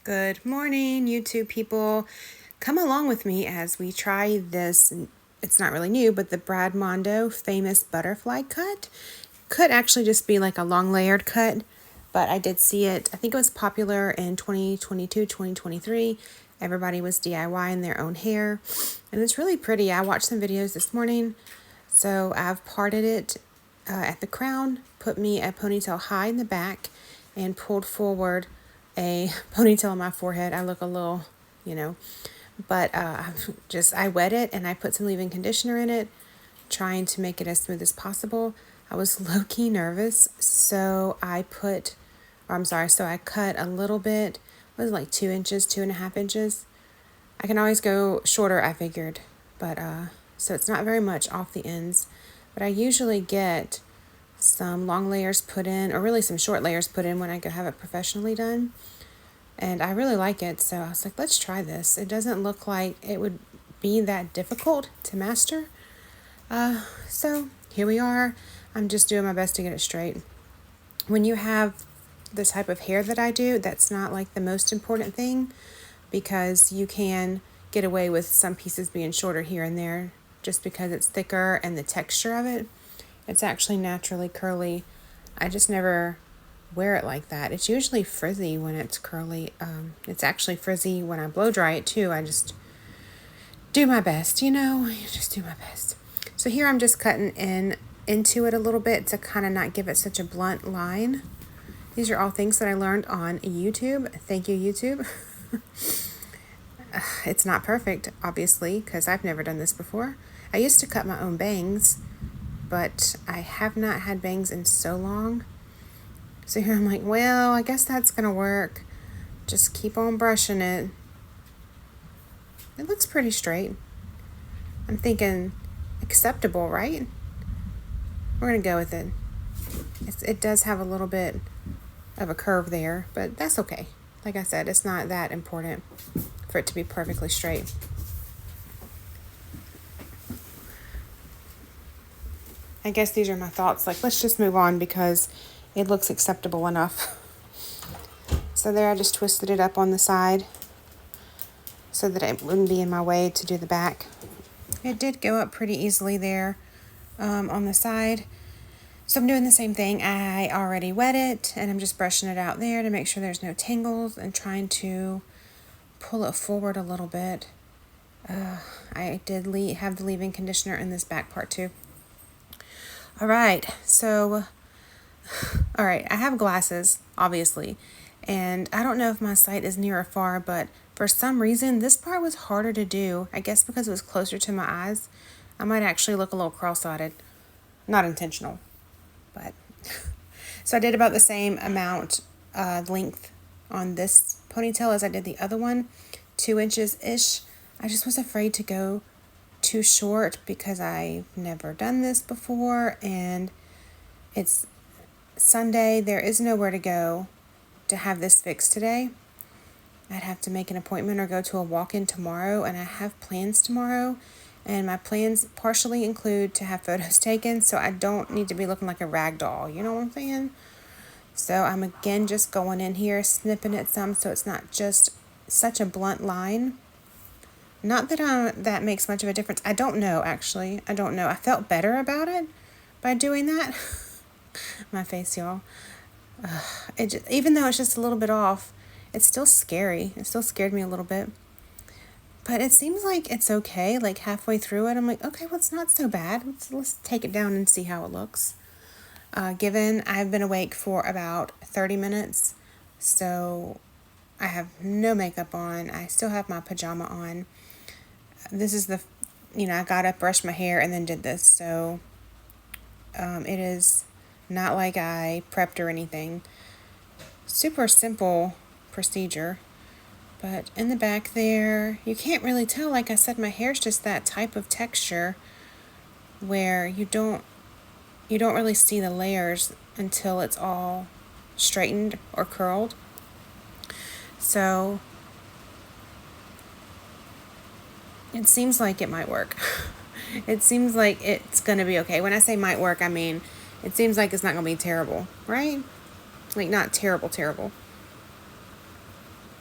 Good morning, YouTube people. Come along with me as we try this. It's not really new, but the Brad Mondo famous butterfly cut. Could actually just be like a long layered cut, but I did see it. I think it was popular in 2022, 2023. Everybody was DIYing their own hair, and it's really pretty. I watched some videos this morning, so I've parted it at the crown, put me a ponytail high in the back, and pulled forward a ponytail on my forehead. I look a little, but I wet it and I put some leave-in conditioner in it, trying to make it as smooth as possible. I was low-key nervous, so I cut a little bit. Was it like 2 inches, 2.5 inches? I can always go shorter, I figured, but so it's not very much off the ends. But I usually get some long layers put in, or really some short layers put in when I go have it professionally done. And I really like it, so I was like, let's try this. It doesn't look like it would be that difficult to master. So here we are. I'm just doing my best to get it straight. When you have the type of hair that I do, that's not like the most important thing, because you can get away with some pieces being shorter here and there just because it's thicker and the texture of it. It's actually naturally curly. I just never wear it like that. It's usually frizzy when it's curly. It's actually frizzy when I blow dry it too. I just do my best, just do my best. So here I'm just cutting into it a little bit to kind of not give it such a blunt line. These are all things that I learned on YouTube. Thank you, YouTube. It's not perfect, obviously, because I've never done this before. I used to cut my own bangs, but I have not had bangs in so long. So here I'm like, well, I guess that's going to work. Just keep on brushing it. It looks pretty straight. I'm thinking acceptable, right? We're going to go with it. It does have a little bit of a curve there, but that's okay. Like I said, it's not that important for it to be perfectly straight. I guess these are my thoughts. Like, let's just move on because it looks acceptable enough. So there, I just twisted it up on the side so that it wouldn't be in my way to do the back. It did go up pretty easily there on the side. So I'm doing the same thing. I already wet it, and I'm just brushing it out there to make sure there's no tangles and trying to pull it forward a little bit. I did have the leave-in conditioner in this back part too. All right, I have glasses, obviously, and I don't know if my sight is near or far, but for some reason, this part was harder to do. I guess because it was closer to my eyes. I might actually look a little cross-eyed. Not intentional, but... So I did about the same amount length on this ponytail as I did the other one, 2 inches-ish. I just was afraid to go too short because I've never done this before, and it's Sunday. There is nowhere to go to have this fixed today. I'd have to make an appointment or go to a walk-in tomorrow, and I have plans tomorrow, and my plans partially include to have photos taken, so I don't need to be looking like a rag doll, you know what I'm saying? So I'm again just going in here, snipping it some so it's not just such a blunt line. Not that that makes much of a difference. I don't know, actually. I don't know. I felt better about it by doing that. My face, y'all. Even though it's just a little bit off, it's still scary. It still scared me a little bit. But it seems like it's okay. Like halfway through it, I'm like, okay, well, it's not so bad. Let's take it down and see how it looks. Given I've been awake for about 30 minutes, so I have no makeup on. I still have my pajama on. This is I got up, brushed my hair, and then did this. So it is not like I prepped or anything. Super simple procedure. But in the back there, you can't really tell. Like I said, my hair's just that type of texture where you don't really see the layers until it's all straightened or curled. So it seems like it might work. It seems like it's going to be okay. When I say might work, I mean it seems like it's not going to be terrible, right? Like not terrible.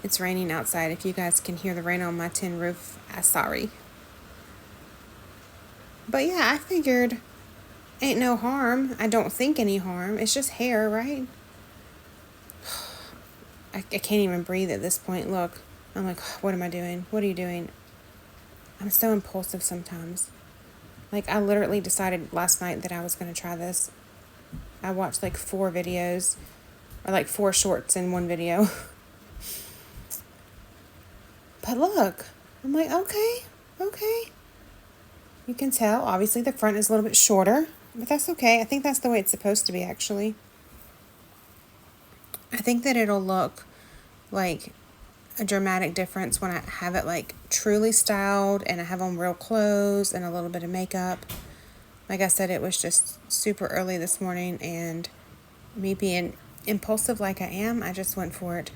It's raining outside. If you guys can hear the rain on my tin roof, sorry. But yeah, I figured ain't no harm. I don't think any harm. It's just hair, right? I can't even breathe at this point. Look, I'm like, what am I doing? What are you doing? I'm so impulsive sometimes. Like, I literally decided last night that I was going to try this. I watched like 4 videos, or like 4 shorts in one video. But look, I'm like, okay. You can tell, obviously the front is a little bit shorter, but that's okay. I think that's the way it's supposed to be, actually. I think that it'll look like a dramatic difference when I have it like truly styled and I have on real clothes and a little bit of makeup. Like I said, it was just super early this morning, and me being impulsive like I am, I just went for it.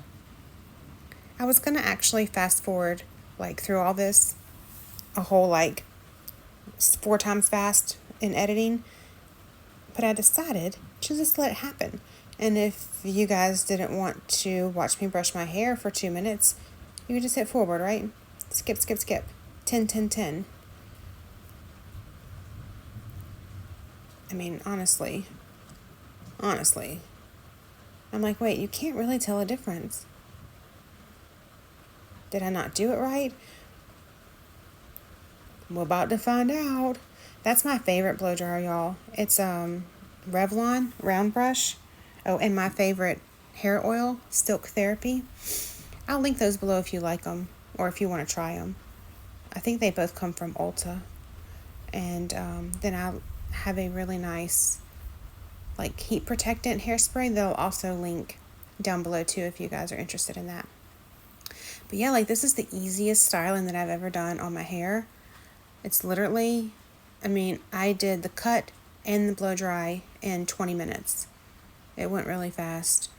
I was going to actually fast forward like through all this a whole like 4 times fast in editing, but I decided to just let it happen. And if you guys didn't want to watch me brush my hair for 2 minutes, you could just hit forward, right? Skip. 10. I mean, honestly, I'm like, wait, you can't really tell a difference. Did I not do it right? We're about to find out. That's my favorite blow dryer, y'all. It's Revlon round brush. Oh, and my favorite hair oil, Silk Therapy. I'll link those below if you like them or if you want to try them. I think they both come from Ulta. And then I have a really nice like heat protectant hairspray that I'll also link down below too if you guys are interested in that. But yeah, like this is the easiest styling that I've ever done on my hair. It's literally, I did the cut and the blow dry in 20 minutes. It went really fast.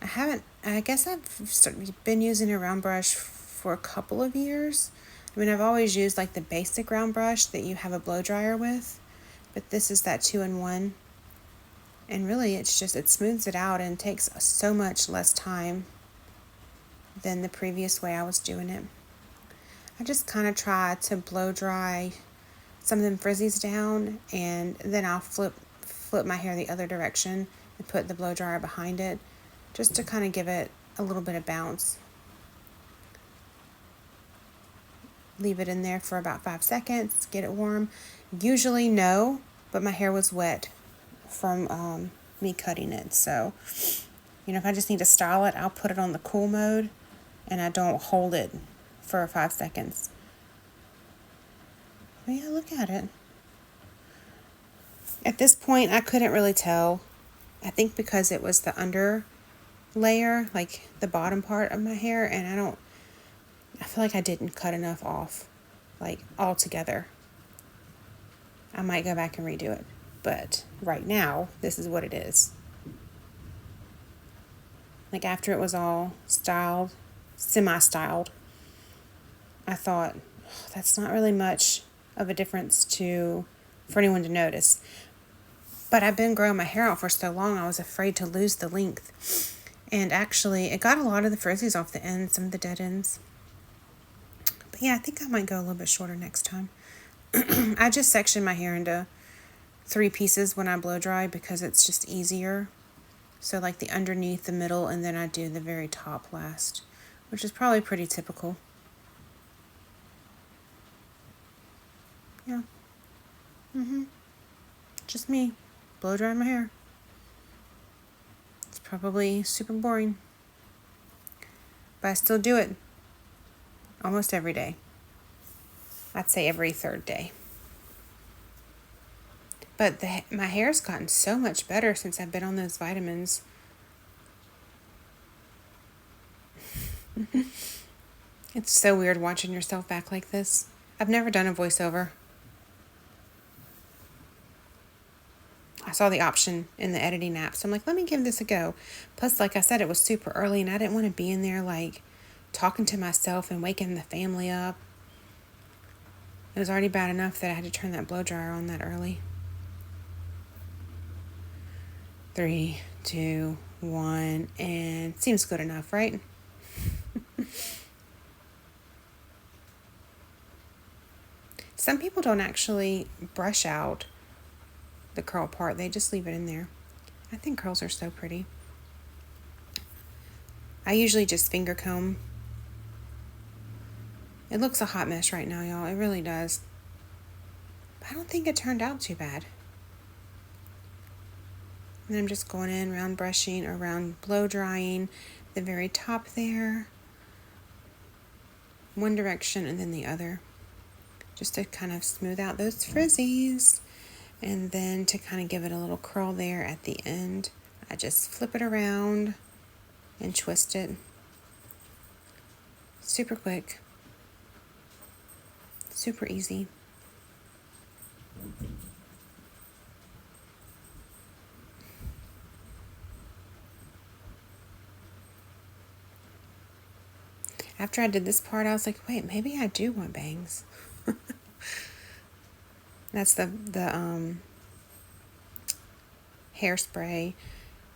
I guess I've been using a round brush for a couple of years. I've always used like the basic round brush that you have a blow dryer with, but this is that 2-in-1. And really it smooths it out and takes so much less time than the previous way I was doing it. I just kind of try to blow dry some of them frizzies down, and then I'll flip my hair the other direction and put the blow dryer behind it just to kind of give it a little bit of bounce. Leave it in there for about 5 seconds, get it warm. Usually no, but my hair was wet from me cutting it. So, if I just need to style it, I'll put it on the cool mode and I don't hold it for 5 seconds. But yeah, look at it. At this point, I couldn't really tell. I think because it was the under layer, like the bottom part of my hair, and I feel like I didn't cut enough off, like all together. I might go back and redo it, but right now, this is what it is. Like after it was all styled, semi-styled, I thought, that's not really much of a difference for anyone to notice. But I've been growing my hair out for so long, I was afraid to lose the length. And actually, it got a lot of the frizzies off the ends, some of the dead ends. But yeah, I think I might go a little bit shorter next time. I just section my hair into 3 pieces when I blow dry because it's just easier. So like the underneath, the middle, and then I do the very top last, which is probably pretty typical. Yeah. Just me, blow drying my hair. It's probably super boring, but I still do it almost every day. I'd say every 3rd day. But my hair's gotten so much better since I've been on those vitamins. It's so weird watching yourself back like this. I've never done a voiceover. I saw the option in the editing app, so I'm like, let me give this a go. Plus, like I said, it was super early, and I didn't want to be in there, like, talking to myself and waking the family up. It was already bad enough that I had to turn that blow dryer on that early. 3, 2, 1, and seems good enough, right? Some people don't actually brush out the curl part. They just leave it in there. I think curls are so pretty. I usually just finger comb. It looks a hot mess right now, y'all. It really does. I don't think it turned out too bad. And I'm just going in, round brushing or round blow drying the very top there. One direction and then the other. Just to kind of smooth out those frizzies. And then to kind of give it a little curl there at the end, I just flip it around and twist it. Super quick. Super easy. After I did this part, I was like, wait, maybe I do want bangs. That's the hairspray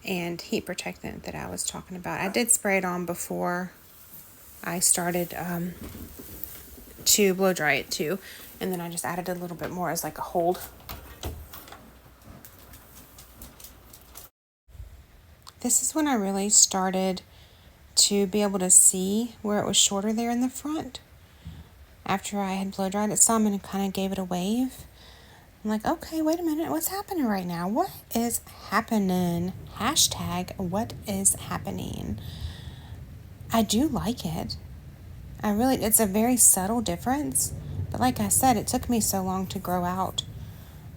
and heat protectant that I was talking about. I did spray it on before I started to blow dry it too. And then I just added a little bit more as like a hold. This is when I really started to be able to see where it was shorter there in the front. After I had blow dried it some and kind of gave it a wave. I'm like, okay, wait a minute. What's happening right now? What is happening? Hashtag what is happening? I do like it. It's a very subtle difference. But like I said, it took me so long to grow out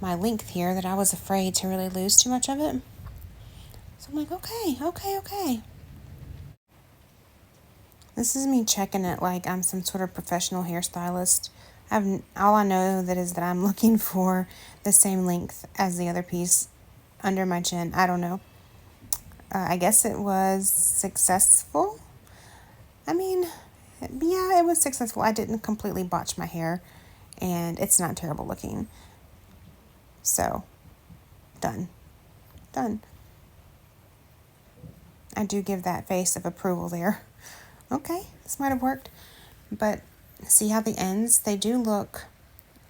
my length here that I was afraid to really lose too much of it. So I'm like, okay. This is me checking it like I'm some sort of professional hairstylist. All I know that I'm looking for the same length as the other piece under my chin. I don't know. I guess it was successful. I mean, yeah, it was successful. I didn't completely botch my hair, and it's not terrible looking. So, done. I do give that face of approval there. Okay, this might have worked. But see how the ends, they do look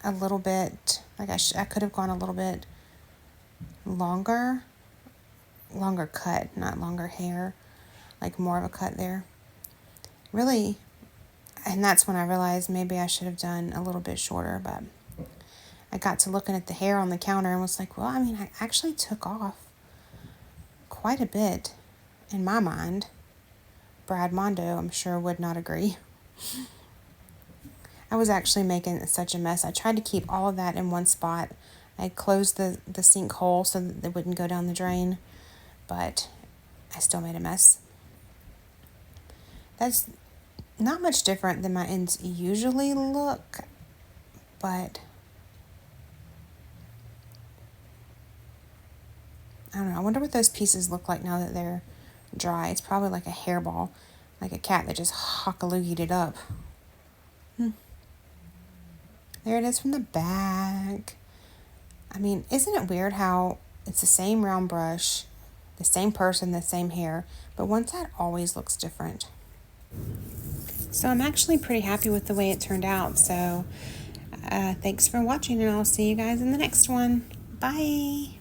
a little bit, like I could have gone a little bit longer cut, not longer hair, like more of a cut there. Really, and that's when I realized maybe I should have done a little bit shorter, but I got to looking at the hair on the counter and was like, well, I mean, I actually took off quite a bit in my mind. Brad Mondo, I'm sure, would not agree. I was actually making such a mess. I tried to keep all of that in one spot. I closed the sink hole so that it wouldn't go down the drain, but I still made a mess. That's not much different than my ends usually look, but I don't know. I wonder what those pieces look like now that they're dry. It's probably like a hairball, like a cat that just hockaloogied it up. There it is from the back. I mean, isn't it weird how it's the same round brush, the same person, the same hair, but one side always looks different. So I'm actually pretty happy with the way it turned out. So thanks for watching, and I'll see you guys in the next one. Bye.